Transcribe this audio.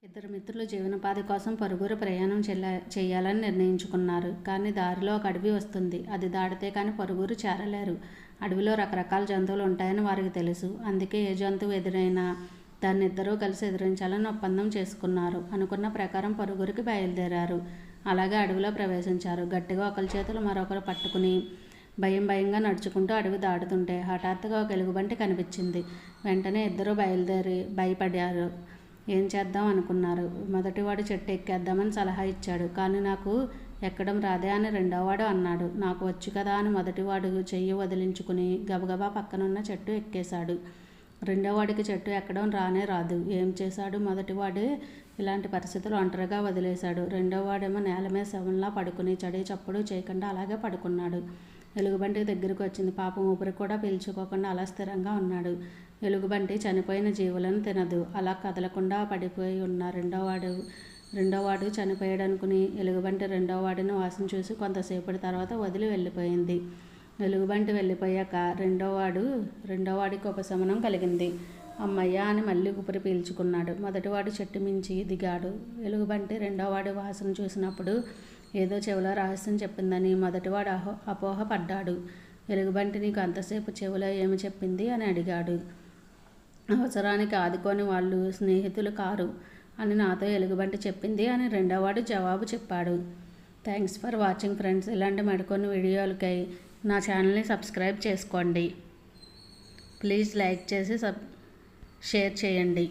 ఇద్దరు మిత్రులు జీవనోపాధి కోసం పరుగురు ప్రయాణం చేయాలని నిర్ణయించుకున్నారు. కానీ దారిలో ఒక అడవి వస్తుంది. అది దాటితే కానీ పరుగురు చేరలేరు. అడవిలో రకరకాల జంతువులు ఉంటాయని వారికి తెలుసు. అందుకే ఏ జంతువు ఎదురైనా దాన్ని ఇద్దరూ కలిసి ఎదిరించాలని ఒప్పందం చేసుకున్నారు. అనుకున్న ప్రకారం పరుగురికి బయలుదేరారు. అలాగే అడవిలో ప్రవేశించారు. గట్టిగా ఒకరి చేతులు మరొకరు పట్టుకుని భయంగా నడుచుకుంటూ అడవి దాటుతుంటే హఠాత్తుగా ఒక ఎలుగుబంటి కనిపించింది. వెంటనే ఇద్దరూ భయపడారు. ఏం చేద్దాం అనుకున్నారు. మొదటివాడు చెట్టు ఎక్కేద్దామని సలహా ఇచ్చాడు. కానీ నాకు ఎక్కడం రాదే అని రెండోవాడు అన్నాడు. నాకు వచ్చు కదా అని మొదటివాడు చెయ్యి వదిలించుకుని గబగబా పక్కనున్న చెట్టు ఎక్కేశాడు. రెండోవాడికి చెట్టు ఎక్కడం రానే రాదు. ఏం చేశాడు? మొదటివాడు ఇలాంటి పరిస్థితులు ఒంటరిగా వదిలేశాడు. రెండోవాడేమో నేల మీద శవంలా పడుకుని చడి చప్పుడు చేయకుండా అలాగే పడుకున్నాడు. ఎలుగుబంటి దగ్గరికి వచ్చింది. పాపం ఊపిరి కూడా పీల్చుకోకుండా అలా స్థిరంగా ఉన్నాడు. ఎలుగుబంటి చనిపోయిన జీవులను తినదు. అలా కదలకుండా పడిపోయి ఉన్న రెండోవాడు చనిపోయాడనుకుని ఎలుగుబంటి రెండోవాడిని వాసన చూసి కొంతసేపటి తర్వాత వదిలి వెళ్ళిపోయింది. ఎలుగుబంటి వెళ్ళిపోయాక రెండోవాడికి ఉపశమనం కలిగింది. అమ్మయ్య అని మళ్ళీ ఊపిరి పీల్చుకున్నాడు. మొదటివాడు చెట్టు మించి దిగాడు. ఎలుగుబంటి రెండోవాడి వాసన చూసినప్పుడు ఏదో చెవిలో రహస్యం చెప్పిందని మొదటివాడు అపోహపడ్డాడు. ఎలుగుబంటి నీకు అంతసేపు చెవిలో ఏమి చెప్పింది అని అడిగాడు. అవసరానికి ఆదుకోని వాళ్ళు స్నేహితులు కారు అని నాతో ఎలుగుబంటి చెప్పింది అని రెండోవాడు జవాబు చెప్పాడు. Thanks for watching friends. ఇలాంటి మరికొన్ని వీడియోలకై నా ఛానల్ని సబ్స్క్రైబ్ చేసుకోండి. ప్లీజ్ లైక్ చేసి షేర్ చేయండి.